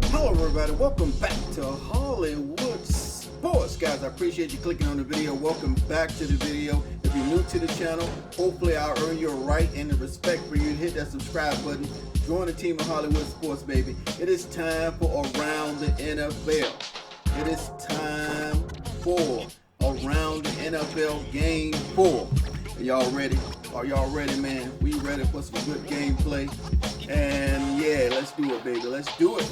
Hello everybody, welcome back to Hollywood Sports. Guys, I appreciate you clicking on the video. Welcome back to the video. If you're new to the channel, hopefully I'll earn your right and the respect for you to hit that subscribe button. Join the team of Hollywood Sports, baby. It is time for Around the NFL. It is time for Around the NFL Game 4. Are y'all ready? Are y'all ready, man? We ready for some good gameplay? And yeah, let's do it, baby. Let's do it.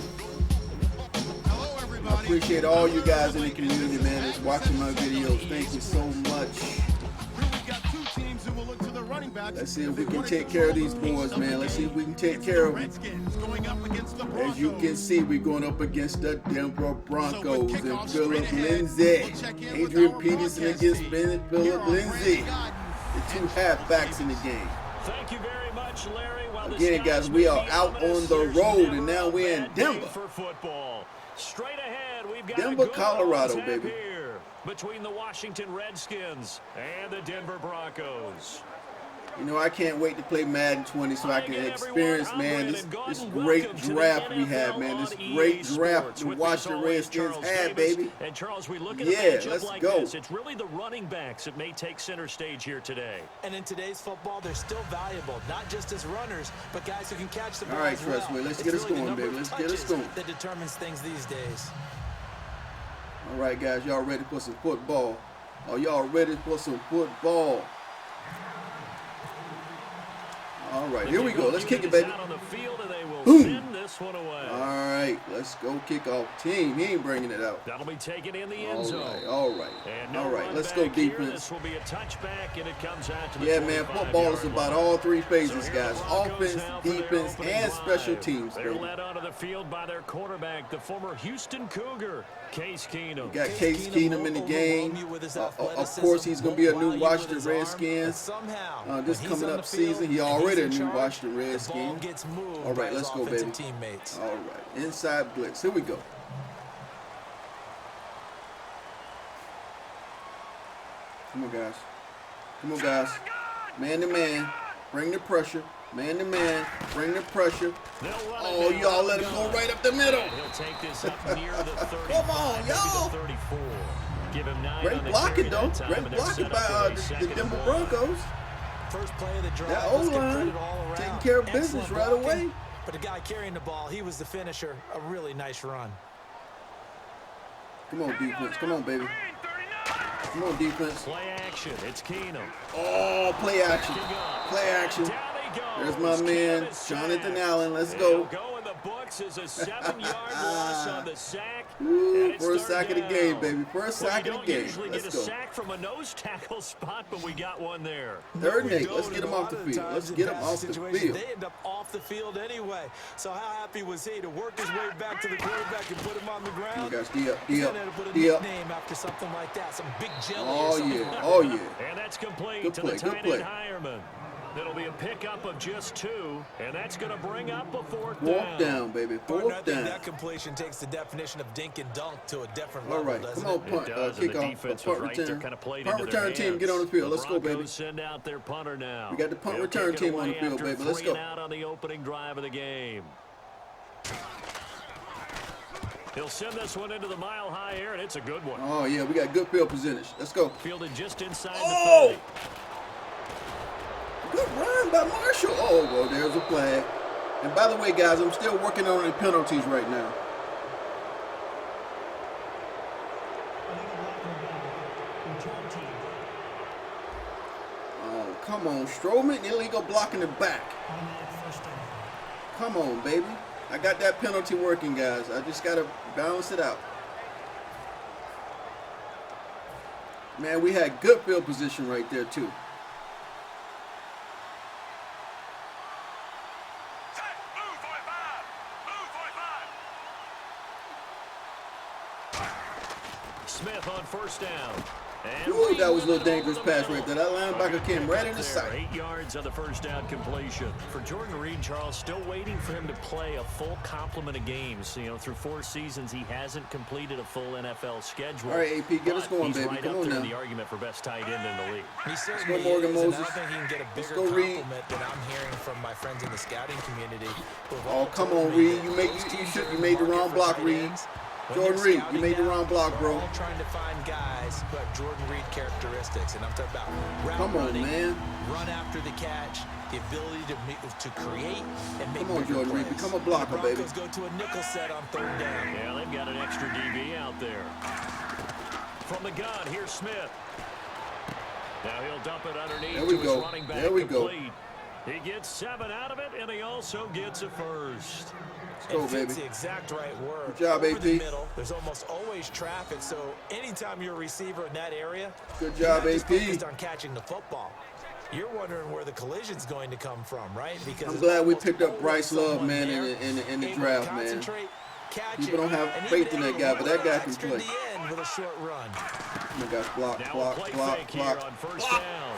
I appreciate all you guys in the community, man, that's watching my videos. Thank you so much. Let's see if we can take care of these boys, man. Let's see if we can take care of them. As you can see, we're going up against the Denver Broncos and Philip Lindsay. Adrian Peterson against Philip Lindsay. The two halfbacks in the game. Thank you very much, Larry. Again, guys, we are out on the road, and now we're in Denver. Straight ahead, we've got Denver, Colorado, baby. Here between the Washington Redskins and the Denver Broncos. You know, I can't wait to play Madden 20 so I can experience, man, this great draft we have, man. This great draft the Washington Redskins had, baby. And Charles, we look at yeah, let's go. It's really the running backs that may take center stage here today. And in today's football, they're still valuable, not just as runners, but guys who can catch the ball. All right, as well. Trustway, let's get us going, baby. Let's get us going. That determines things these days. All right, guys, y'all ready for some football? Are y'all ready for some football? All right, here we go. Let's kick it, baby. Boom. All right, let's go kick off team. He ain't bringing it out. That'll be taken in the end zone. All right. Let's go defense. This will be a touchback, and it comes out to the yeah, man, football is about all three phases, guys. Offense, defense, and special teams. They're led onto the field by their quarterback, the former Houston Cougar, Case Keenum. We got Case Keenum in the game. Of course, he's going to be a new Washington Redskins. This coming up season, he already a new Washington Redskins. All right, let's go, baby. All right, inside blitz. Here we go. Come on, guys. Come on, guys. Man to man. Bring the pressure. Man to man. Bring the pressure. Oh, y'all let him go right up the middle. He'll take this up near the 35. Come on, y'all. Give him 9 great blocking, though. Great blocking by the Denver Broncos. First play of the drive. That O-line taking care of business right away. But the guy carrying the ball, he was the finisher. A really nice run. Come on, defense. Come on, baby. Come on, defense. Play action. It's Keenum. Oh, play action. Play action. There's my man, Jonathan Allen. Let's go. Books is a 7-yard loss on the sack. Ooh, first sack of the game, baby. First sack of the game. Let's go. Get a sack from a nose tackle spot, but we got one there. Third and 8. Let's get him off the field. Let's get him off the field. They end up off the field anyway. So how happy was he to work his way back to the quarterback and put him on the ground? Come on, guys. D up. Name after something like that. Some big jelly. Oh yeah. Oh yeah. And that's complete good to play, the tight end Hireman. It'll be a pickup of just 2, and that's going to bring up a fourth down. Fourth down, baby. Fourth down. That completion takes the definition of dink and dunk to a different level. All right, come on, punt, kick off, punt return. Punt return team, get on the field. Let's go, baby. Send out their punter now. We got the punt return team on the field, baby. Let's go. Out on the opening drive of the game. He'll send this one into the mile-high air, and it's a good one. Oh yeah, we got good field percentage. Let's go. Fielded just inside the 30. Good run by Marshall. Oh, well, there's a flag. And by the way, guys, I'm still working on the penalties right now. Oh, come on, Strowman. Illegal block in the back. Come on, baby. I got that penalty working, guys. I just got to balance it out. Man, we had good field position right there, too. Smith on first down. Ooh, that was a little dangerous pass right there. That linebacker came right in the sight. 8 yards on the first down completion. For Jordan Reed, Charles, still waiting for him to play a full complement of games. You know, through 4 seasons, he hasn't completed a full NFL schedule. All right, AP, get us going, baby. Right Come up on there now. in the argument for best tight end in the league. He Let's certainly go, Morgan is, and Moses. I don't think he can get a Let's bigger go, Reed. compliment than I'm hearing from my friends in the scouting community. Oh, come on, Reed. You made the wrong block, Reed. Jordan Reed, you made the wrong block, bro. We're all trying to find guys who have Jordan Reed characteristics, and I'm talking about route running, man. run after the catch, the ability to create and make Come on, bigger Jordan Reed, plays. become a blocker, the baby. Broncos go to a nickel set on 3rd down. Yeah, they've got an extra DB out there. From the gun, here's Smith. Now he'll dump it underneath There we to go. his running back. There we go. Complete. He gets 7 out of it, and he also gets a first. Let's go, baby. The exact right word. Good job, Over AP. the middle, there's almost always traffic, so anytime you're a receiver in that area, Good you're job, not just AP. focused on catching the football. You're wondering where the collision's going to come from, right? Because I'm there's glad we almost picked up always Bryce Love, someone man, there in the able to draft, man. concentrate, catch People it, don't have and faith even in that able guy, to but that run guy an can extra play. to the end with a short run. Oh my gosh, block, Now block, a play block, fake here block. on first down.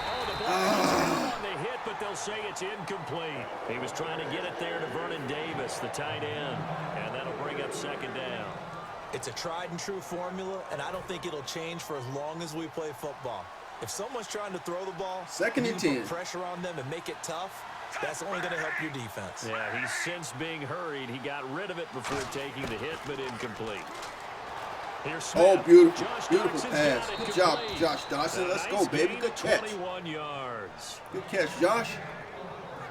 Oh, the ball on the hit, but they'll say it's incomplete. He was trying to get it there to Vernon Davis, the tight end, and that'll bring up 2nd down. It's a tried and true formula, and I don't think it'll change for as long as we play football. If someone's trying to throw the ball, 2nd and 10. Put pressure on them and make it tough, that's only going to help your defense. Yeah, he's since being hurried. He got rid of it before taking the hit, but incomplete. Here's Smith. Oh, beautiful, Josh beautiful Doxson's pass. got it Good job, complete. Josh Dawson. Let's go, Nice baby. gain Good of catch. 21 yards. Good catch, Josh.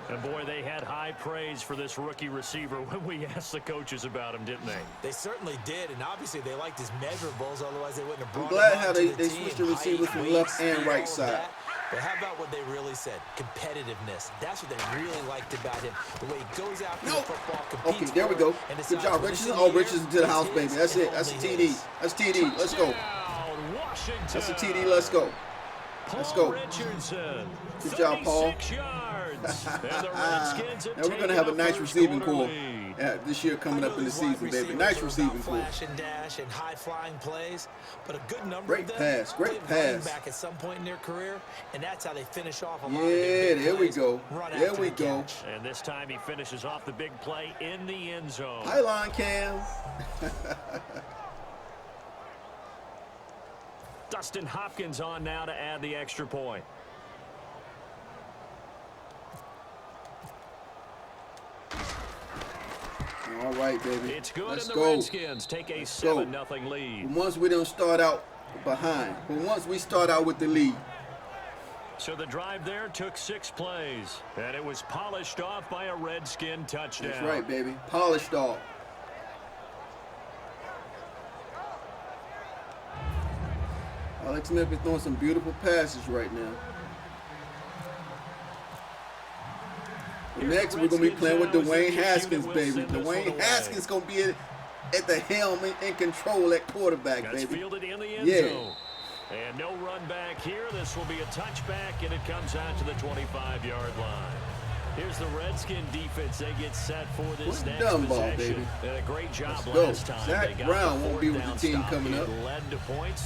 And boy, they had high praise for this rookie receiver when we asked the coaches about him, didn't they? They certainly did, and obviously they liked his measurables, otherwise they wouldn't have brought I'm glad him how onto they the switched team. the receivers Height, from weight, left and speed, right all of side. that. But how about what they really said? Competitiveness. That's what they really liked about him. The way he goes after the football, competes Okay, there we go. for it, and Good decides job, when it's Richardson. in Oh, the air, Richardson to the it's house, his baby. That's and it. That's a only TD. his. That's TD. Let's go. Touchdown, Washington. That's a TD. Let's go. Let's Paul go. Richardson. Good job, Paul. 36 yards. And the Redskins have Now we're going to taken have a nice first receiving quarter core lead. this year coming up in the These wide season, baby. receivers Nice are receiving about core. flash and dash and high-flying plays, but a good number Great of them pass, great played running pass. back at some point in their career, and that's how they finish off a lot Yeah, of their big there we plays. go. Run There after we the go. catch. And this time he finishes off the big play in the end zone. Hi, line Cam. Dustin Hopkins on now to add the extra point. All right, baby. It's good, Let's and the go. Redskins take a go. 7-0 lead. But once we don't start out behind, but once we start out with the lead, So the drive there took 6 plays, and it was polished off by a Redskin touchdown. that's right, baby. Polished off. Alex Smith is throwing some beautiful passes right now. Next, we're going to be playing with Dwayne Haskins, baby. Dwayne Haskins going to be at the helm and control at quarterback, That's baby. fielded in the end Yeah. zone. And no run back here. This will be a touchback, and it comes out to the 25-yard line. Here's the Redskin defense. They get set for this Good next dumb ball, possession. baby. And a great job Let's go. last time. Zach They got Brown the won't be fourth with down the team stop. coming It up. led to points.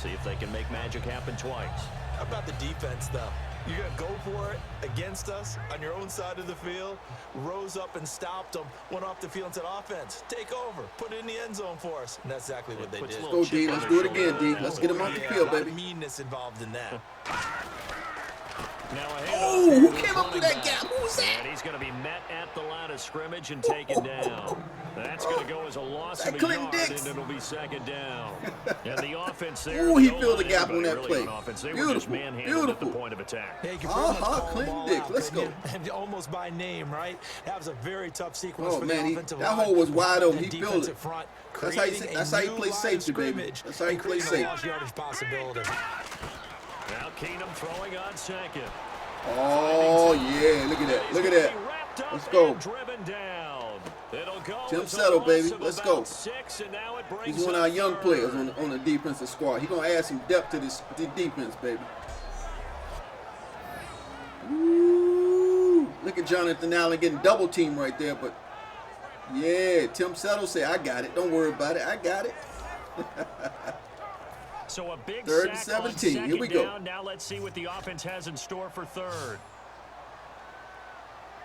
See if they can make magic happen twice. How about the defense, though? You're going to go for it against us on your own side of the field, rose up and stopped them, went off the field and said, offense, take over, put it in the end zone for us. And that's exactly what they Puts a did. little Let's go, D. chip on Let's their do it again, shoulder. D. Let's get him off the Yeah, field, a lot of baby. meanness involved in that. Now a Oh, handoff who to the came up through running that back. gap? Who was that? And he's going to be met at the line of scrimmage and taken down. That's going to go as a loss That of a Clinton yard, Dix? and it'll be 2nd down. And the offense there. Ooh, he no filled the line, gap on everybody that really play. on offense. They were just Beautiful, manhandled at the beautiful. point of attack. Yeah, you can pretty much call them Clinton all Dix, out, let's couldn't go. you? And almost by name, right? That was a very tough sequence Oh, for man, the offensive that line hole was wide open. and He filled defensive it. front, That's how you- creating that's a how you new play line of safety, baby. scrimmage That's how you and play creating safe. a large yardage possibility. Now Keenum throwing on 2nd. Oh, yeah. Look at that. Look at that. Let's go. Driven down. It'll go Tim as a Settle, loss baby. of Let's about go. 6, and now it brings He's one of up our young 3rd. players on the defensive squad. He's going to add some depth to this defense, baby. Ooh, look at Jonathan Allen getting double teamed right there. But, yeah, Tim Settle said, I got it. Don't worry about it. I got it. So a big 3rd and sack on 17. Here we second go. down. Now let's see what the offense has in store for 3rd.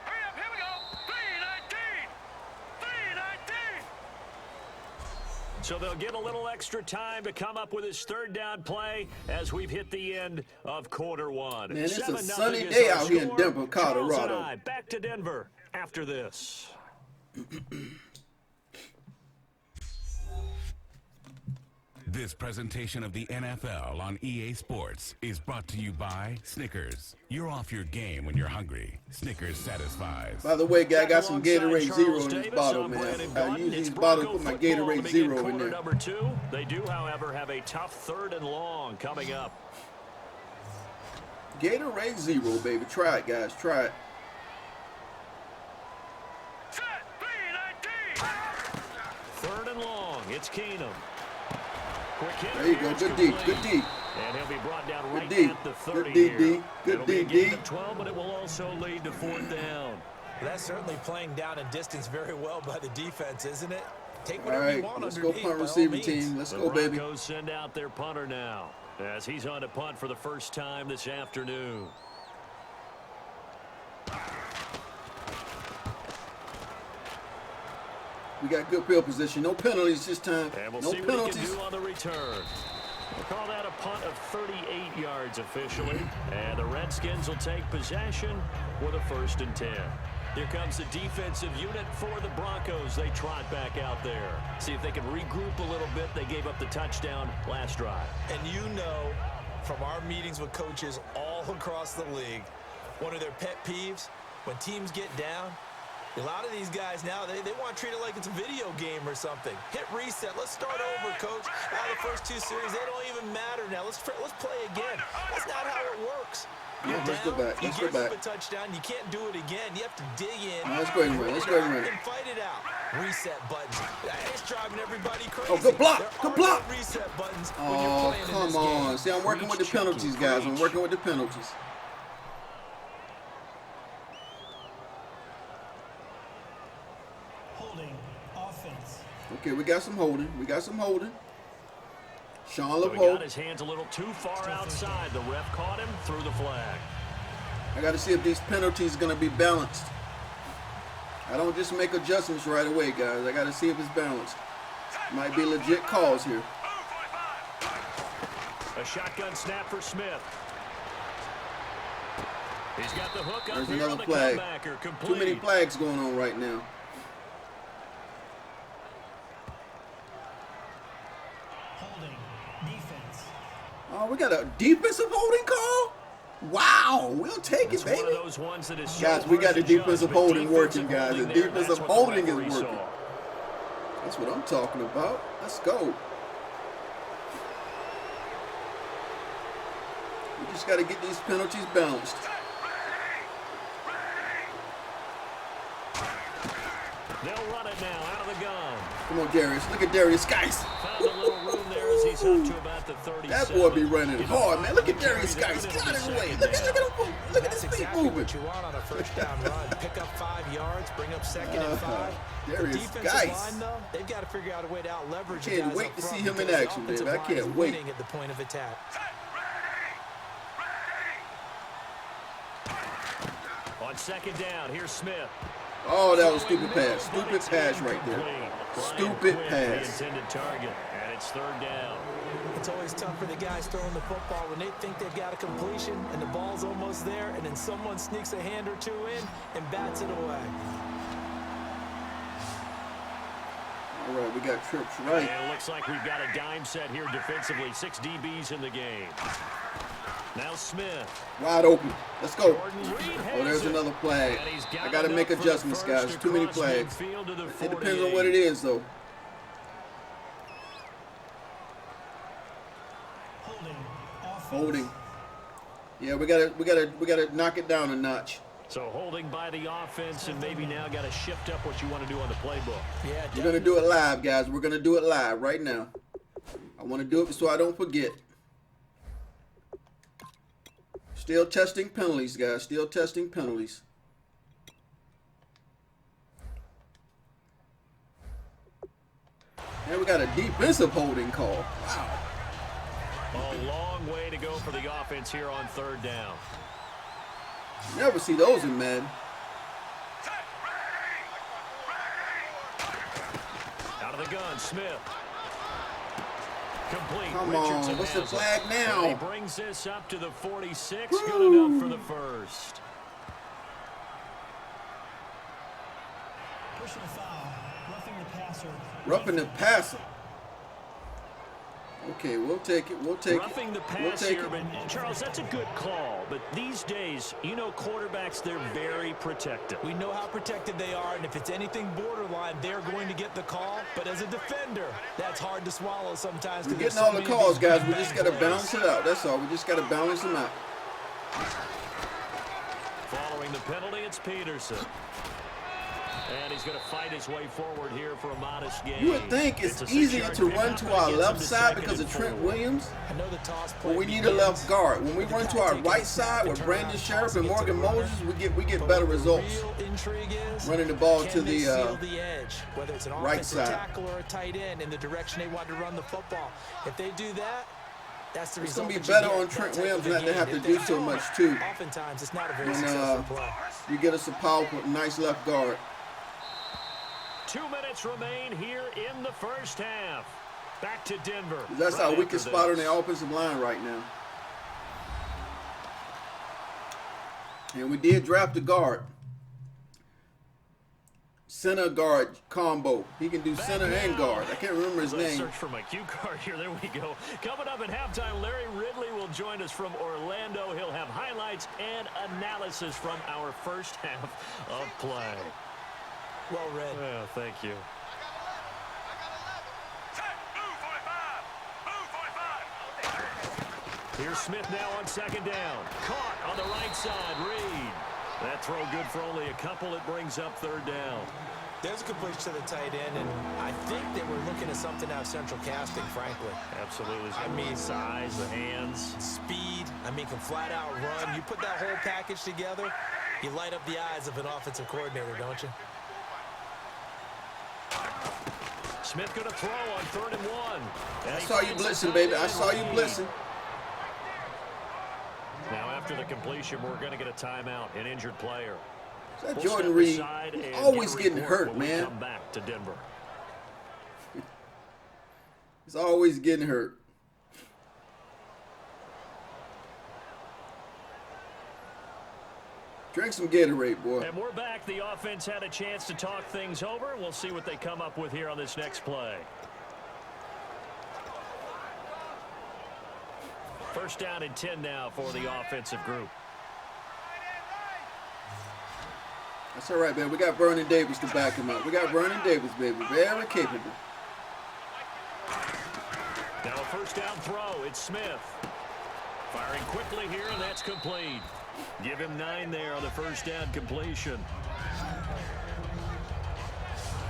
Hurry up, here we go. 3-19. 3-19. So they'll get a little extra time to come up with his 3rd down play as we've hit the end of quarter 1. Man, it's a 7-0 sunny is day our out here in score. Denver, Charles and Colorado. I back to Denver after this. This presentation of the NFL on EA Sports is brought to you by Snickers. You're off your game when you're hungry. Snickers satisfies. By the way, guy, I got some Alongside Gatorade Charles Zero in this Davis, bottle, I'm man. Brandon I Gaudin. use It's these bottles to Bronco put my football to Gatorade begin Zero in quarter there. number 2. They do, however, have a tough 3rd and long coming up. Gatorade Zero, baby. Try it, guys. Try it. Set. 3-19. 3rd and long. It's Keenum. Quick hit. There you go. Good D. Good D. And he'll be brought down right D. at the 30 Good D, here. D. Good It'll be a D, gain D. of 12, but it will also lead to 4th down. That's certainly playing down and distance very well by the defense, isn't it? Take All whatever you right, want let's go underneath, punt by all receiver means. team. Let's The go, baby. Broncos send out their punter now as he's on to punt for the first time this afternoon. We got good field position. No penalties this time. And we'll No see what he can penalties. do on the return. We'll call that a punt of 38 yards officially. And the Redskins will take possession with a 1st and 10. Here comes the defensive unit for the Broncos. They trot back out there. See if they can regroup a little bit. They gave up the touchdown last drive. And you know from our meetings with coaches all across the league, one of their pet peeves, when teams get down, a lot of these guys now, they want to treat it like it's a video game or something. Hit reset. Let's start over, coach. Now the first 2 series, they don't even matter now. Let's play again. That's not how it works. You're Let's go down, back. Let's you go give back. up a touchdown. You can't do it again. You have to dig in. Let's go ahead and run. Let's go ahead and run. And fight it out. Reset buttons. It's driving everybody crazy. Oh, good block. There Good are block. no reset buttons when you're Oh, playing in come this on. game. See, I'm working with the Preach, penalties, Chucky, guys. I'm preach. working with the penalties. Holding offense. Okay, we got some holding. We got some holding. Sean So he got LeBeau. his hands a little too far outside. The ref caught him, threw the flag. I got to see if these penalties are going to be balanced. I don't just make adjustments right away, guys. I got to see if it's balanced. Might be legit calls here. A shotgun snap for Smith. He's got the hook up There's here another on the flag. comebacker. Complete. Too many flags going on right now. Holding defense. Oh, we got a defensive holding call? Wow, we'll take it, It's one of baby. those ones that is so Guys, we got the hard to judge, defensive but holding working, defensive guys. The holding there, defensive that's what the holding is referee working. saw. That's what I'm talking about. Let's go. We just got to get these penalties balanced. They'll run it now out of the gun. Come on, Darius. Look at Darius Geis. Found a little room there as he's up to about the 37. That boy be running hard, man. Look at Darius Geis. Get out of the way. Look at him. Look at That's his feet exactly moving. what you want on a first down run. Pick up 5 yards, bring up 2nd and 5. The Darius defensive Geis. line, though, they've got to figure out a way to out-leverage the Can't guys wait up to front see him in because the action, offensive baby. I line can't is wait. winning at the point of attack. On 2nd down, here's Smith. Oh, that was stupid pass. Stupid pass right there. Stupid The pass. intended target, and it's 3rd down. It's always tough for the guys throwing the football when they think they've got a completion and the ball's almost there, and then someone sneaks a hand or two in and bats it away. All right, we got trips right. And it looks like we've got a dime set here defensively. 6 DBs in the game. Now Smith. Wide open. Let's go. Jordan Reed Oh, there's has it. another flag. And he's got I got to enough make for the adjustments, first guys. Too many across flags. midfield to the It depends on what 48. it is, though. Holding offense. Holding. Yeah, we gotta knock it down a notch. So holding by the offense, and maybe now got to shift up what you want to do on the playbook. Yeah, We're gonna do it live, guys. We're gonna do it live right now. I want to do it so I don't forget. Still testing penalties, guys. Still testing penalties. And we got a defensive holding call. Wow. A long way to go for the offense here on third down. Never see those in Madden. Out of the gun, Smith. Complete. Come Richardson on, what's the has it. flag now? And he brings this up to the 46. Good enough for the first. Personal foul. Roughing the passer. Roughing the passer. Okay, we'll take it. We'll take Roughing it. the We'll pass take here, it. but Charles, that's a good call. But these days, you know, quarterbacks, they're very protective. We know how protected they are, and if it's anything borderline, they're going to get the call. But as a defender, that's hard to swallow sometimes. We're getting all the calls, guys. We just got to balance it out. That's all. We just got to balance them out. Following the penalty, it's Peterson. And he's going to fight his way forward here for a modest gain. You would think it's easier to run to our left side because of Trent Williams, I know the toss but play we need a begins left guard. When we with the run guy to our taking right his side to with turn Brandon around, Sheriff toss and it to Morgan the runner. Moses, we get But better what the results. real intrigue is, Running the ball can to they the seal the edge, whether it's an right offensive side. tackle or a tight end in the direction they want to run the football. If they do that, that's the It's result. going to be that you better get. on Trent That type Williams of a not to game. have to If do they so don't, much too. Oftentimes, it's not a very And successful play. you get us a powerful, nice left guard. 2 minutes remain here in the first half. Back to Denver. That's right our after weakest spot on this. the offensive line right now. And we did draft a guard. Center guard combo. He can do Back center and now. guard. I can't remember his As I name. search for my cue card here. There we go. Coming up at halftime, Larry Ridley will join us from Orlando. He'll have highlights and analysis from our first half of play. Well read. Well, thank you. Here's Smith now on second down. Caught on the right side. Reed. That throw good for only a couple. It brings up third down. There's a completion to the tight end, and I think they were looking at something out of central casting, frankly. Absolutely. I mean, size, the hands. Speed, I mean, can flat out run. You put that whole package together, you light up the eyes of an offensive coordinator, don't you? Smith going to throw on 3rd and 1. And I he saw you finds the blitzing, tight baby. I end, saw you Reed. blitzing. Now, after the completion, we're going to get a timeout, an injured player. Is that We'll Jordan step Reed? aside He's and always get a getting report hurt, when we man. come back to Denver. He's always getting hurt. Drink some Gatorade, boy. And we're back. The offense had a chance to talk things over. We'll see what they come up with here on this next play. First down and 10 now for the offensive group. That's all right, man. We got Vernon Davis to back him up. We got Vernon Davis, baby. Very capable. Now a first down throw. It's Smith. Firing quickly here, and that's complete. Give him 9 there on the first down completion.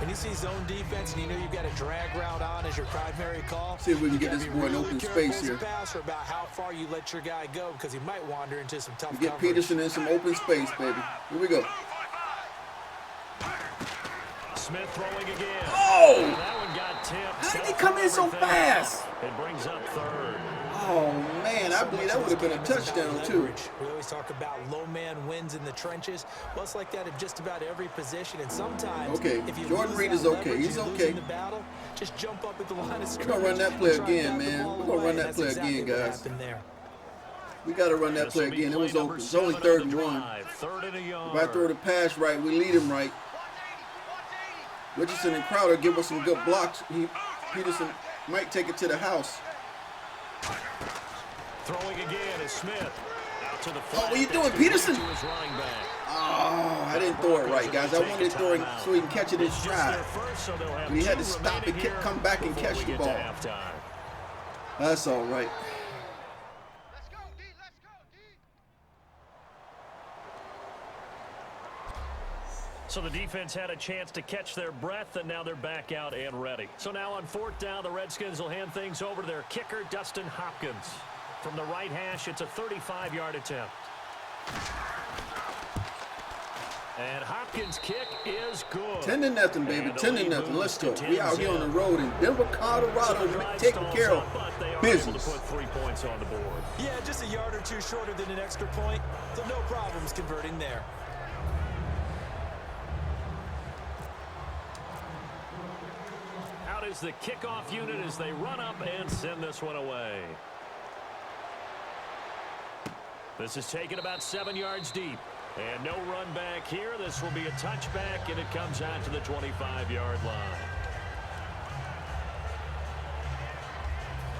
When you see zone defense and you know you've got a drag route on as your primary call, See if we can you get gotta this be boy in really open careful space as a here. passer about how far you let your guy go because he might wander into some tough We get coverage. Peterson in some open space, baby. Here we go. Smith throwing again. Oh! That one got tipped. How did he Set come for in so everything. fast? It brings up 3rd. Oh, man. I believe that would have been a touchdown, too. We always talk about low man wins in the trenches. Well, it's like that at just about every position. And sometimes, Okay, if you Jordan lose Reed that is okay. leverage, He's you're okay. losing the battle, just jump up at the line of We're scrimmage. going to run that play and try and again, grab the man. ball We're going to run away. that That's play exactly again, what guys. happened there. We got to run that This play will be again. It play was number open. It's only 7 3rd on and the 1. drive. 3rd and a yard. If I throw the pass right, we lead him right. Richardson and Crowder give us some good blocks. Peterson might take it to the house. Throwing again is Smith. Out to the Oh, what are you doing, Peterson? To his running back. Oh, I didn't throw it right, guys. I wanted to throw it so he can catch it in It's just stride. their first, so they'll have We had 2 to stop remaining and here come back and before catch we the get to ball. halftime. That's all right. Let's go, D. Let's go, D. So the defense had a chance to catch their breath, and now they're back out and ready. So now on 4th down, the Redskins will hand things over to their kicker, Dustin Hopkins. From the right hash, it's a 35-yard attempt. And Hopkins' kick is good. 10-0, baby. 10-0. Let's go. We out here on the road in Denver, Colorado, taking care of business. To put 3 points on the board. Yeah, just a yard or two shorter than an extra point, so no problems converting there. Out is the kickoff unit as they run up and send this one away. This is taken about 7 yards deep. And no run back here. This will be a touchback, and it comes out to the 25-yard line.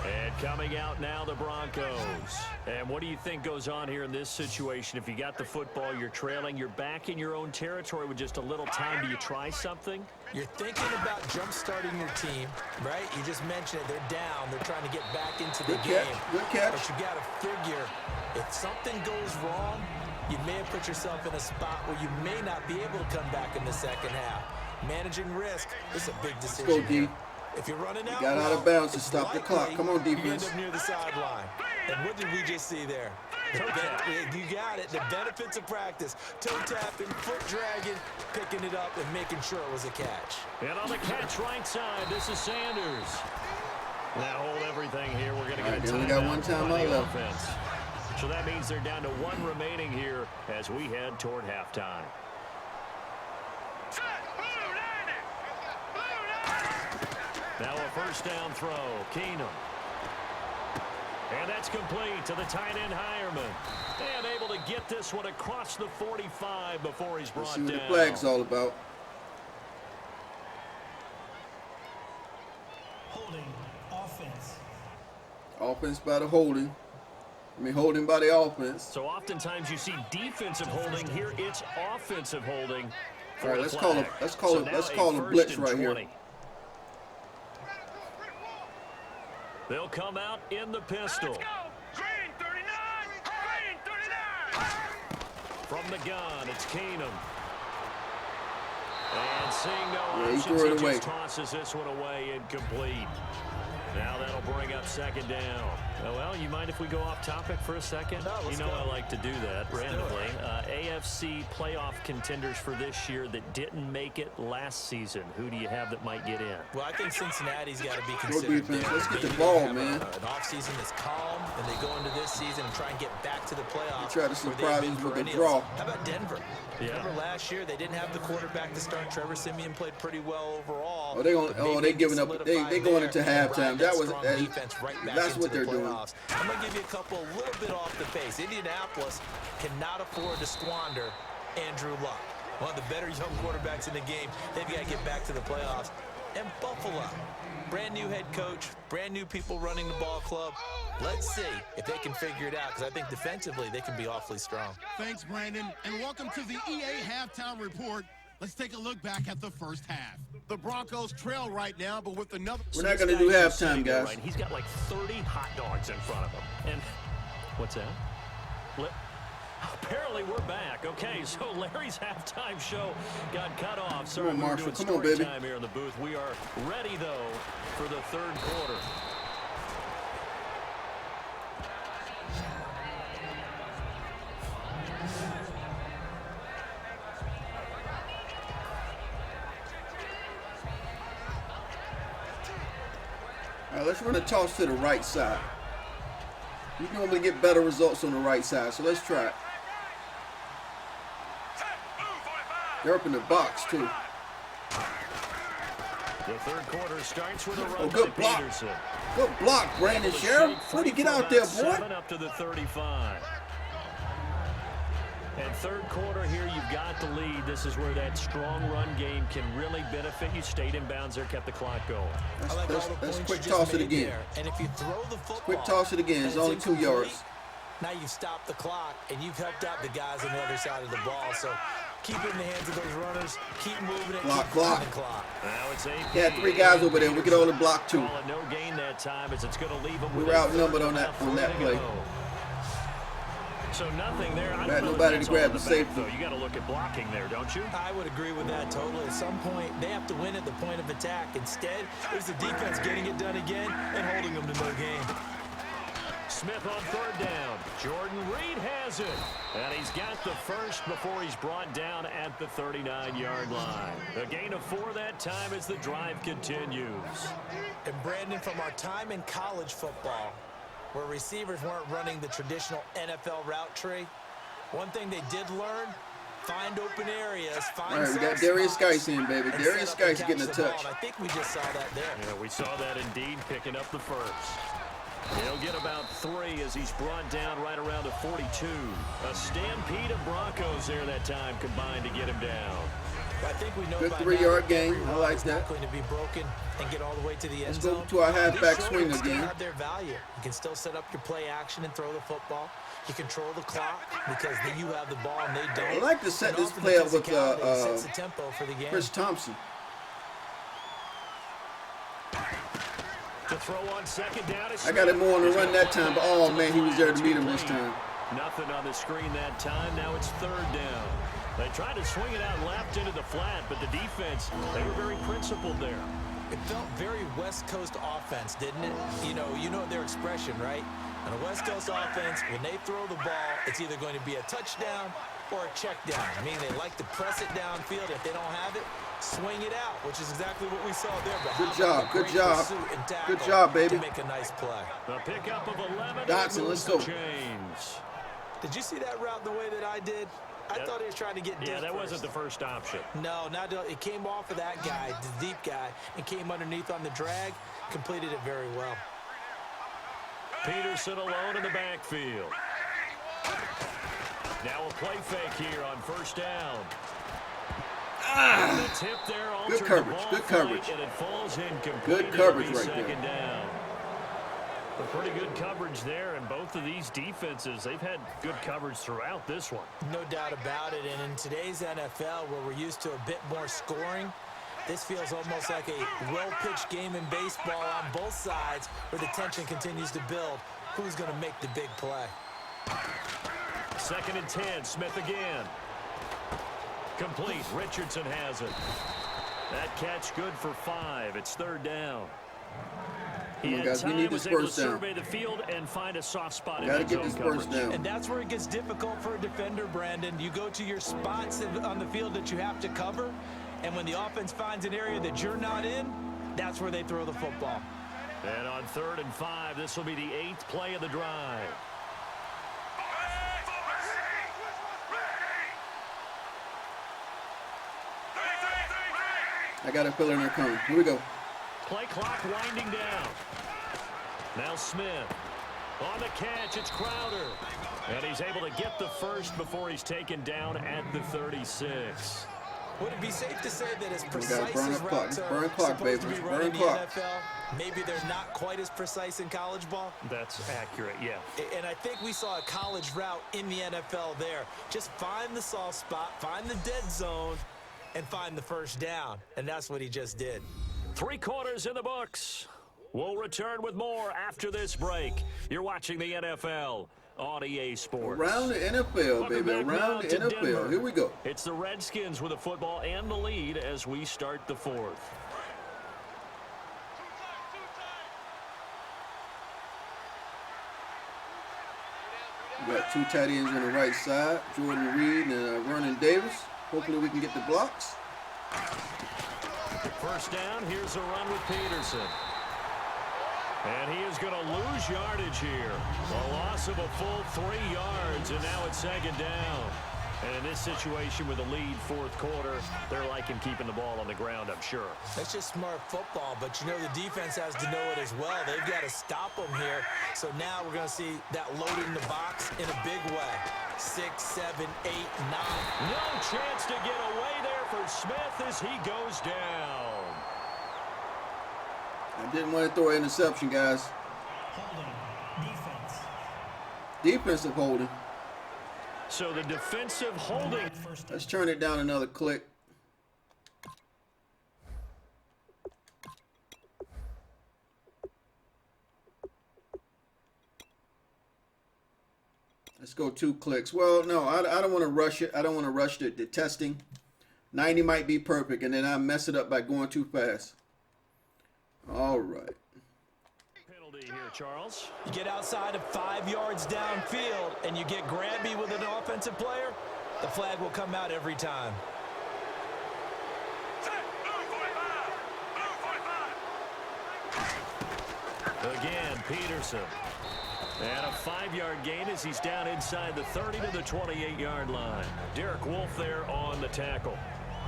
And coming out now, the Broncos. And what do you think goes on here in this situation? If you got the football, you're trailing, you're back in your own territory with just a little time. Do you try something? You're thinking about jump-starting your team, right? You just mentioned it. They're down. They're trying to get back into the game. Good catch. But you got to figure, if something goes wrong, you may have put yourself in a spot where you may not be able to come back in the second half. Managing risk is a big decision. Let's go, D. If you're running out, got out of bounds to stop the clock. Come on, defense. You end up near the sideline. And what did we just see there? You got it. The benefits of practice. Toe tapping, foot dragging, picking it up, and making sure it was a catch. And on the catch right side, this is Sanders. Now hold everything here. We're going to get a timeout. We got one timeout left. Offense. So that means they're down to 1 remaining here as we head toward halftime. Now a first down throw. Keenum. And that's complete to the tight end Hireman. And able to get this one across the 45 before he's brought down. Let's see what the flag's all about. Holding. Offense. Offense by the holding. Holding by the offense. So oftentimes you see defensive holding. Here it's offensive holding. All right, let's call a blitz right here. They'll come out in the pistol. Green 39! Green 39! From the gun, it's Keenum. And seeing no he options, threw it away. just tosses this one away incomplete. Now that'll bring up second down. Oh, well, you mind if we go off topic for a second? No, let's you know go. I like to do that randomly. AFC playoff contenders for this year that didn't make it last season. Who do you have that might get in? Well, I think Cincinnati's got to be considered. defense. There. Let's get the Maybe ball, they have man. An offseason that's calm, and they go into this season and try and get back to the playoffs. They try to surprise us with a draw. How about Denver? Yeah. Remember last year they didn't have the quarterback to start. Trevor Siemian played pretty well overall. They giving up. They going into halftime. That's what they're doing. I'm gonna give you a couple a little bit off the pace. Indianapolis cannot afford to squander Andrew Luck, one of the better young quarterbacks in the game. They've got to get back to the playoffs. And Buffalo, brand new head coach, brand new people running the ball club. Let's see if they can figure it out, because I think defensively they can be awfully strong. Thanks, Brandon, and welcome to the EA Halftime Report. Let's take a look back at the first half. The Broncos trail right now, but with another... We're not going to do halftime, guys. Right. He's got like 30 hot dogs in front of him. And what's that? Apparently we're back. Okay, so Larry's halftime show got cut off. Sorry, Come on, Marshall. we're doing Come on, story baby. time here in the booth. We are ready, though, for the third quarter. All right, let's run a toss to the right side. You normally get better results on the right side, so let's try it. They're up in the box, too. The third quarter starts with a run Oh, good by block. Peterson. Good block, Brandon Sheriff. Way to get out there, boy. 7 up to the 35. And third quarter here, you've got the lead. This is where that strong run game can really benefit you. Stayed in bounds there, kept the clock going. Let's quick toss it again. And if you throw the football, Quick toss it again. It's only 2 yards. Now you've stopped the clock, and you've helped out the guys on the other side of the ball. So keep it in the hands of those runners. Keep moving it. Block, keep block. the clock. Now it's 8. Yeah, 3 guys over there. We get all the block, too. Call it no gain that time, as it's going to leave them We with were a outnumbered third on that and about 3 to play. go. So nothing there. I Had don't know nobody if that's to grab all in the back, safety. though. You got to look at blocking there, don't you? I would agree with that totally. At some point, they have to win at the point of attack. Instead, it was the defense getting it done again and holding them to no gain. Smith on third down. Jordan Reed has it. And he's got the first before he's brought down at the 39-yard line. A gain of 4 that time as the drive continues. And Brandon, from our time in college football, where receivers weren't running the traditional NFL route tree, one thing they did learn, find open areas, find all right, we got Darius Geis in, baby. Darius Geis getting a touch. I think we just saw that there. Yeah, we saw that indeed, picking up the first. He'll get about 3 as he's brought down right around the 42. A stampede of Broncos there that time combined to get him down. I think we know good 3-yard gain. I like that. Going to be broken and get all the way to the end Let's zone. go to our halfback swing again. Have their value. You can still set up your play action and throw the football. You control the clock because you have the ball and they don't. I like to set this play up with sets the tempo for the game. Chris Thompson. To throw on second down. I got him more on the run that time, but oh man, he was there to meet him this time. Nothing on the screen that time. Now it's third down. They tried to swing it out left into the flat, but the defense, they were very principled there. It felt very West Coast offense, didn't it? You know their expression, right? On a West Coast offense, when they throw the ball, it's either going to be a touchdown or a check down. I mean, they like to press it downfield. If they don't have it, swing it out, which is exactly what we saw there. But good job, good job. Good job, baby. To make a nice play. The pickup of 11. Dotson, let's go. Change. Did you see that route the way that I did? I thought he was trying to get deep. Yeah, that first. wasn't the first option. No, it came off of that guy, the deep guy, and came underneath on the drag. Completed it very well. Peterson alone in the backfield. Now a play fake here on first down. The tip there, good coverage, good coverage. And it falls incomplete. Good coverage right there. Second down. A pretty good coverage there, and both of these defenses, they've had good coverage throughout this one. No doubt about it, and in today's NFL, where we're used to a bit more scoring, this feels almost like a well-pitched game in baseball on both sides, where the tension continues to build. Who's going to make the big play? Second and 10, Smith again. Complete, Richardson has it. That catch good for 5. It's third down. Come on, guys, we need this first down. Survey the field and find a soft spot. Got to get this first down. And that's where it gets difficult for a defender, Brandon. You go to your spots on the field that you have to cover, and when the offense finds an area that you're not in, that's where they throw the football. And on 3rd and 5, this will be the 8th play of the drive. I got a feeling they're coming. Here we go. Play clock winding down. Now Smith. On the catch, it's Crowder. And he's able to get the first before he's taken down at the 36. Would it be safe to say that as precise burn as up routes clock. are Burn clock, supposed baby. to be Burn run in the clock. NFL, maybe they're not quite as precise in college ball? That's accurate, yeah. And I think we saw a college route in the NFL there. Just find the soft spot, find the dead zone, and find the first down. And that's what he just did. 3 quarters in the books. We'll return with more after this break. You're watching the NFL on EA Sports. Around the NFL, baby. Around the NFL. Denver. Here we go. It's the Redskins with the football and the lead as we start the 4th. We got 2 tight ends on the right side, Jordan Reed and Vernon Davis. Hopefully we can get the blocks. First down, here's a run with Peterson. And he is going to lose yardage here. A loss of a full 3 yards, and now it's second down. And in this situation with a lead 4th quarter, they're liking keeping the ball on the ground, I'm sure. That's just smart football, but you know the defense has to know it as well. They've got to stop them here. So now we're going to see that load in the box in a big way. 6, 7, 8, 9. No chance to get away there for Smith as he goes down. I didn't want to throw an interception, guys. Holding. Defense. Defensive holding. So the defensive holding. Let's turn it down another click. Let's go 2 clicks. Well, no, I don't want to rush it. I don't want to rush the testing. 90 might be perfect, and then I mess it up by going too fast. All right. Penalty here, Charles. You get outside of 5 yards downfield and you get grabby with an offensive player, the flag will come out every time. Again, Peterson. And a 5-yard gain as he's down inside the 30 to the 28-yard line. Derek Wolfe there on the tackle.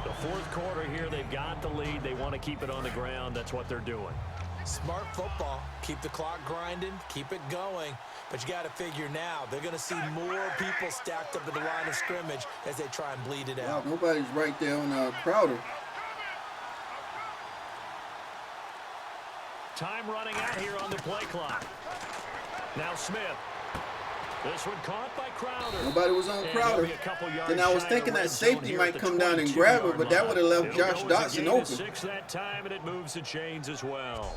The fourth quarter here, they've got the lead. They want to keep it on the ground. That's what they're doing. Smart football. Keep the clock grinding. Keep it going. But you got to figure now, they're going to see more people stacked up at the line of scrimmage as they try and bleed it out. Wow, nobody's right there on Crowder. Time running out here on the play clock. Now Smith. This one caught by Crowder. Nobody was on Crowder. Then I was thinking that safety might come down and grab it, but that would have left Josh Dotson open. 6 that time, and it moves the chains as well.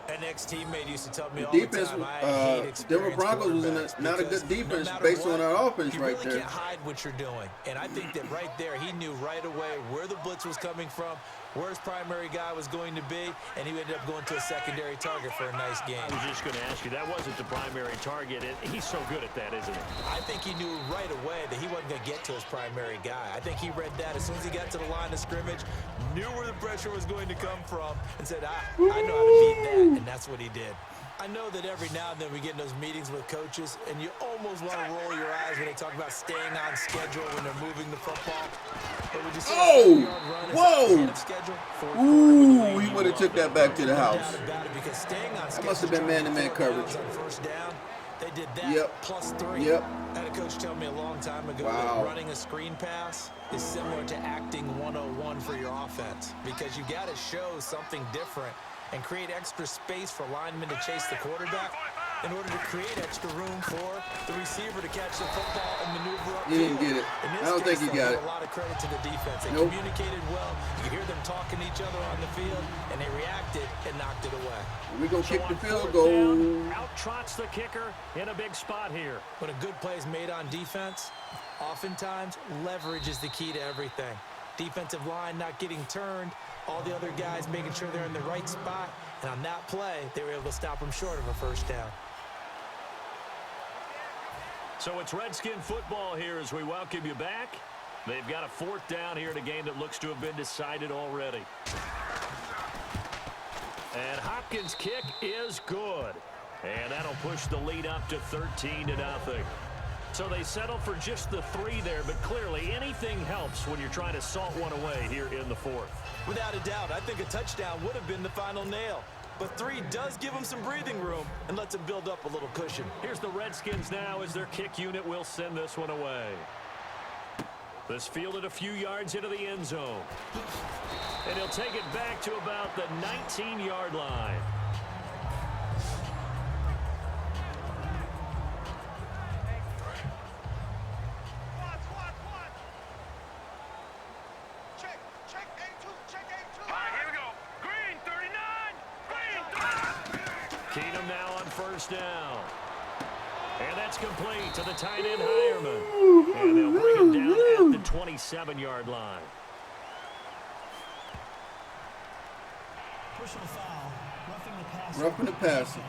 An ex-teammate used to tell me all Defense, the time, I hate Denver Broncos was not a good defense based on our offense right there. You really can't hide what you're doing. And I think that right there, he knew right away where the blitz was coming from, where his primary guy was going to be, and he ended up going to a secondary target for a nice game. I was just going to ask you, that wasn't the primary target. He's so good at that, isn't he? I think he knew right away that he wasn't going to get to his primary guy. I think he read that as soon as he got to the line of scrimmage, knew where the pressure was going to come from, and said, I know how to beat that, and that's what he did. I know that every now and then we get in those meetings with coaches, and you almost want to roll your eyes when they talk about staying on schedule when they're moving the football. But would you say whoa! Ooh, he would have took that back to the house. That must have been man-to-man coverage. On first down, they did that +3. Yep. I had a coach tell me a long time ago that running a screen pass is similar to acting 101 for your offense because you got to show something different and create extra space for linemen to chase the quarterback in order to create extra room for the receiver to catch the football and maneuver up. He didn't get it. I don't think he got it. A lot of credit to the defense. They communicated well. You hear them talking to each other on the field, and they reacted and knocked it away. We're going to kick the field goal. Out trots the kicker in a big spot here. When a good play is made on defense, oftentimes leverage is the key to everything. Defensive line not getting turned, all the other guys making sure they're in the right spot, and on that play, they were able to stop them short of a first down. So it's Redskin football here as we welcome you back. They've got a 4th down here in a game that looks to have been decided already. And Hopkins' kick is good. And that'll push the lead up to 13-0. So they settle for just the 3 there, but clearly anything helps when you're trying to salt one away here in the 4th. Without a doubt, I think a touchdown would have been the final nail. But 3 does give them some breathing room and lets them build up a little cushion. Here's the Redskins now as their kick unit will send this one away. This fielded a few yards into the end zone. And he'll take it back to about the 19-yard line. Keenum now on first down. And that's complete to the tight end, Hireman. And they'll bring him down at the 27-yard line. Personal foul, roughing the passer. Roughing the passer.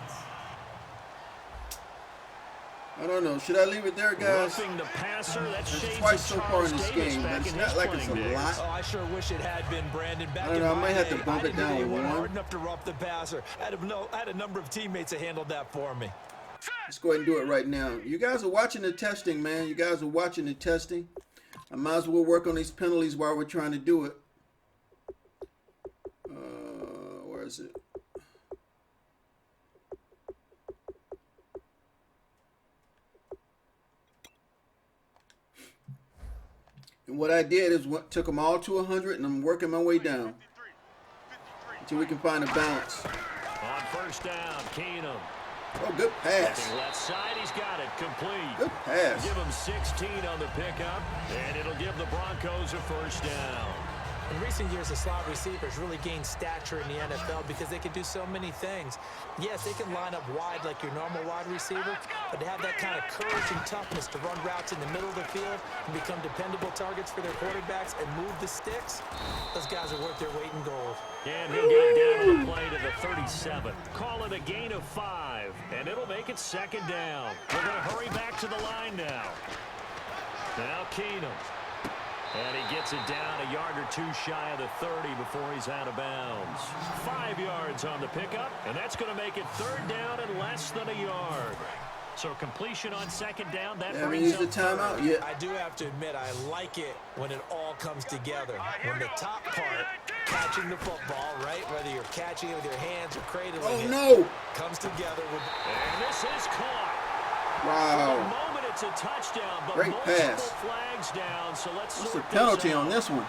I don't know. Should I leave it there, guys? Roughing the passer. That's twice so far in this game, but it's not like it's a lot. Oh, I sure wish it had been, Brandon. Back I don't know. I might have to day, bump it down one. hard enough to rough the passer. I had a number of teammates that handled that for me. Let's go ahead and do it right now. You guys are watching the testing, man. You guys are watching the testing. I might as well work on these penalties while we're trying to do it. Where is it? And what I did is took them all to 100, and I'm working my way down until we can find a balance. On first down, Keenum. Oh, good pass. Left side, he's got it. Complete. Good pass. Give him 16 on the pickup, and it'll give the Broncos a first down. In recent years, the slot receivers really gained stature in the NFL because they can do so many things. Yes, they can line up wide like your normal wide receiver, but to have that kind of courage and toughness to run routes in the middle of the field and become dependable targets for their quarterbacks and move the sticks, those guys are worth their weight in gold. And he'll get it down on the play to the 37. Call it a gain of 5. drive, and it'll make it second down. We're going to hurry back to the line now. Now Keenum. And he gets it down a yard or two shy of the 30 before he's out of bounds. 5 yards on the pickup, and that's going to make it third down and less than a yard. So completion on second down, that brings up the timeout. Yeah. I do have to admit, I like it when it all comes together. When the top part, catching the football, right, whether you're catching it with your hands or cradling it, comes together with... And this is caught. Wow. For the moment, it's a touchdown, but Great pass. flags down, so let's What's sort the penalty this out. on this one?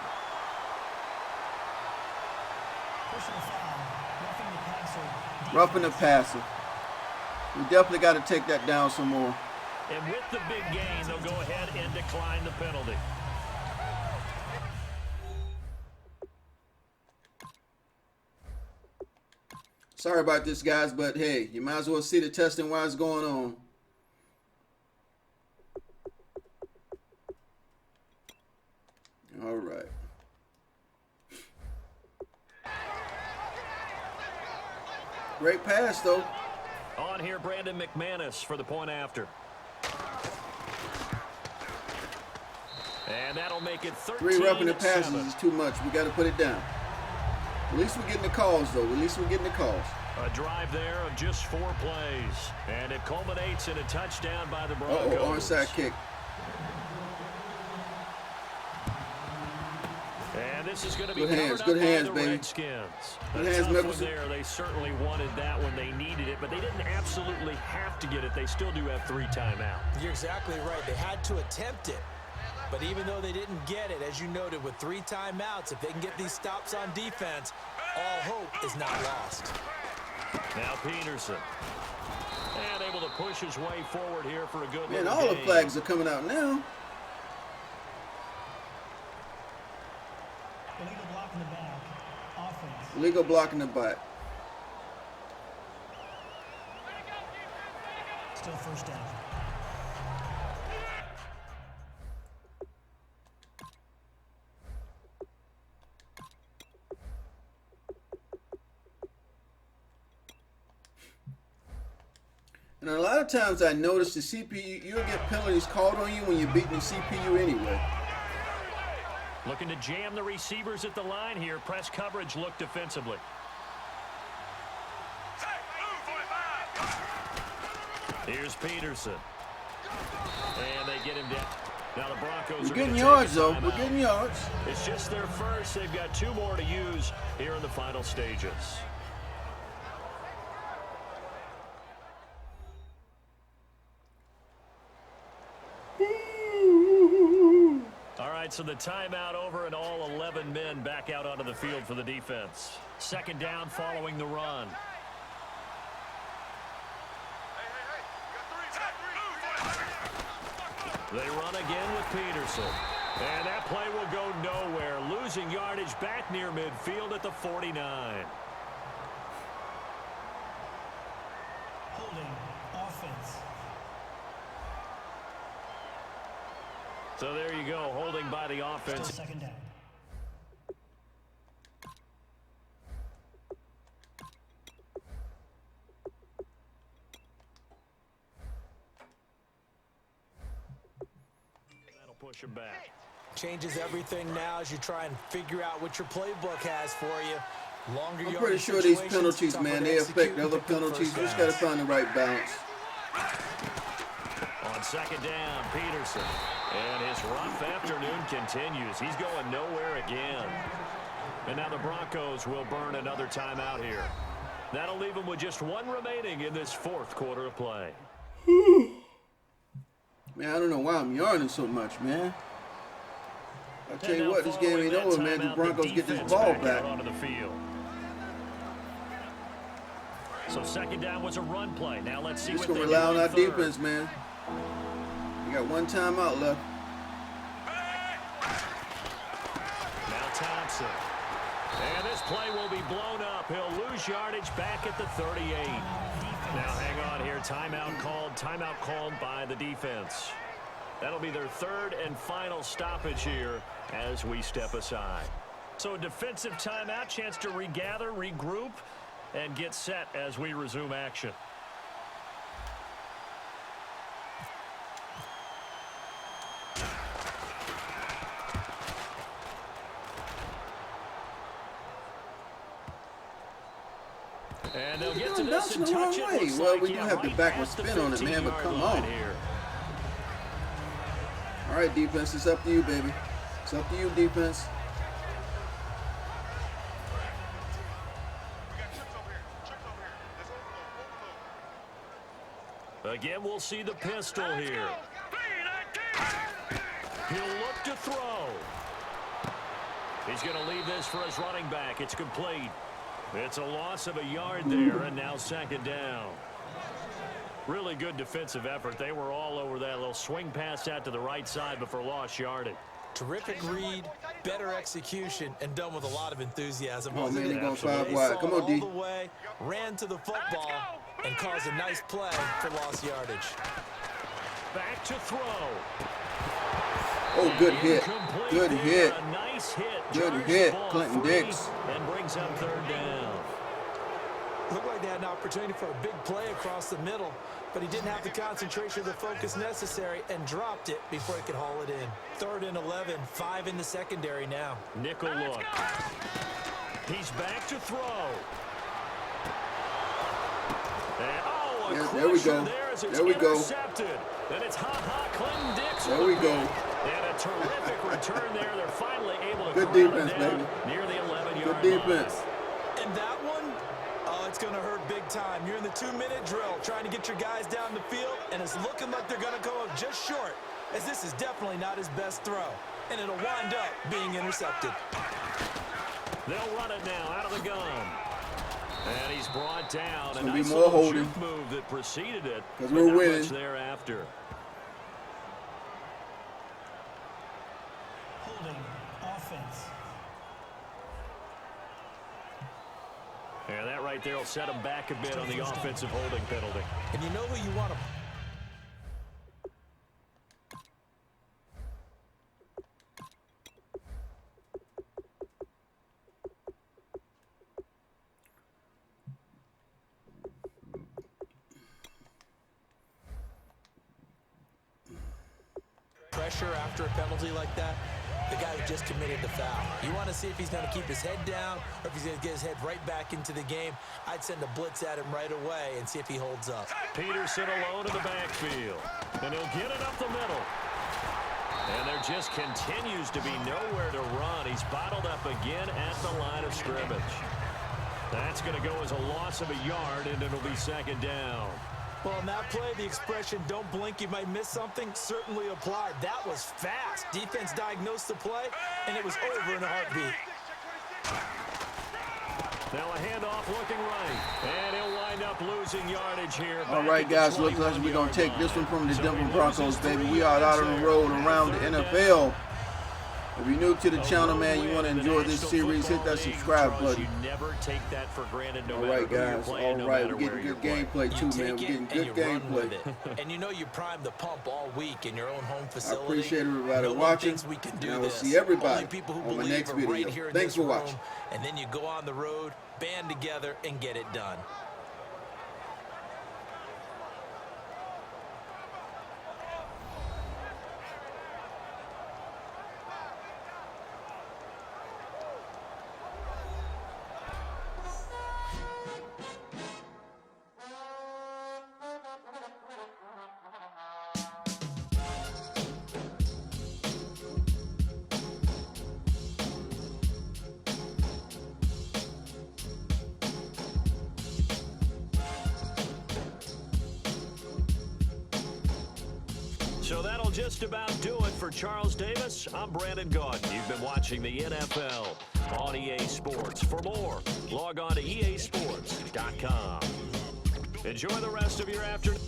Personal foul. Roughing the passer. We definitely got to take that down some more. And with the big gain, they'll go ahead and decline the penalty. Sorry about this, guys, but hey, you might as well see the testing while it's going on. All right. Great pass, though. On here, Brandon McManus for the point after. And that'll make it 13-7. 3 roughing the passes is too much. We got to put it down. At least we're getting the calls, though. At least we're getting the calls. A drive there of just 4 plays. And it culminates in a touchdown by the Broncos. Onside kick. And this is going to be good hands, by baby. the Redskins. Good hands, Mickelson. There, they certainly wanted that when they needed it, but they didn't absolutely have to get it. They still do have 3 timeouts. You're exactly right. They had to attempt it. But even though they didn't get it, as you noted, with 3 timeouts, if they can get these stops on defense, all hope is not lost. Now Peterson. And able to push his way forward here for a good Man, little all the gain. flags are coming out now. Illegal block in the back. Offense. Illegal block in the back. Still first down. And a lot of times I notice the CPU, you'll get penalties called on you when you're beating the CPU anyway. Looking to jam the receivers at the line here. Press coverage look defensively. Here's Peterson. And they get him down. Now the Broncos We're are getting gonna yards, take a though. timeout. We're getting yards. It's just their first. They've got 2 more to use here in the final stages. All right, so the timeout over and all 11 men back out onto the field for the defense. Second down following the run. They run again with Peterson. And that play will go nowhere. Losing yardage back near midfield at the 49. Holding. Offense. So there you go, holding by the offense. Still second down. That'll push him back. Changes everything now as you try and figure out what your playbook has for you. Longer I'm pretty sure these penalties, man, they affect the other penalties. We just got to find the right balance. On second down, Peterson. And his rough afternoon continues. He's going nowhere again. And now the Broncos will burn another timeout here. That'll leave them with just 1 remaining in this 4th quarter of play. Man, I don't know why I'm yarning so much, man. I'll tell you what, this game ain't over, man. The Broncos get this ball back. Onto the field. So second down was a run play. Now let's see Just what going they to do rely on in our third. defense, man. We got 1 timeout left. Now Thompson. And this play will be blown up. He'll lose yardage back at the 38. Now hang on here. Timeout called by the defense. That'll be their 3rd and final stoppage here as we step aside. So a defensive timeout, chance to regather, regroup, and get set as we resume action. I'm bouncing the wrong way. Well, we do have the backward spin on it, man, but come on. All right, defense, it's up to you, baby. It's up to you, defense. Again, we'll see the pistol here. He'll look to throw. He's going to leave this for his running back. It's complete. It's a loss of a yard there, and now second down. Really good defensive effort. They were all over that little swing pass out to the right side before lost yardage. Terrific read, better execution, and done with a lot of enthusiasm. Oh, man, they're going 5 They wide. saw Come it on, D. all the way, ran to the football, and caused a nice play for lost yardage. Back to throw. Oh, good hit. Good hit. A nice hit. Good hit, Clinton Dix. And brings up third down. Looked like they had an opportunity for a big play across the middle, but he didn't have the concentration or the focus necessary and dropped it before he could haul it in. 3rd and 11, 5 in the secondary now. Nickel look. He's back to throw. And, Yeah, there we go. There we go. And it's Clinton Dix. There we go. And a terrific return there. They're finally able to Good corral defense, it down baby. near the 11-yard Good defense. And that one, oh, it's going to hurt big time. You're in the 2-minute drill trying to get your guys down the field, and it's looking like they're going to go up just short, as this is definitely not his best throw. And it'll wind up being intercepted. They'll run it now out of the gun. And he's brought down. It's a gonna be nice more little holding. juke move that preceded it. 'Cause but we're not winning. much thereafter. Holding offense. Yeah, that right there will set him back a bit on the offensive holding penalty. And you know who you want to... pressure after a penalty like that, the guy who just committed the foul. You want to see if he's going to keep his head down or if he's going to get his head right back into the game. I'd send a blitz at him right away and see if he holds up. Peterson alone in the backfield. And he'll get it up the middle. And there just continues to be nowhere to run. He's bottled up again at the line of scrimmage. That's going to go as a loss of a yard, and it'll be second down. Well, in that play, the expression, don't blink, you might miss something, certainly applied. That was fast. Defense diagnosed the play, and it was over in a heartbeat. Now a handoff looking right. And he'll wind up losing yardage here. All right, guys, looks like we're going to take this one from the Denver Broncos, baby. We are out on the road around the NFL. If you're new to the channel, man, you want to enjoy this series, hit that subscribe button. You never take that for granted, no All matter right, who you're guys. playing, All no right, matter we're where getting you're good playing. gameplay, too, man. We're getting good gameplay. And you know you primed the pump all week in your own home facility. I appreciate everybody No one watching. thinks we can do And I will this. see everybody Only people who on the believe next are video. right here in Thanks this for room, watching. and then you go on the road, band together, and get it done. So that'll just about do it for Charles Davis. I'm Brandon Gaudin. You've been watching the NFL on EA Sports. For more, log on to easports.com. Enjoy the rest of your afternoon.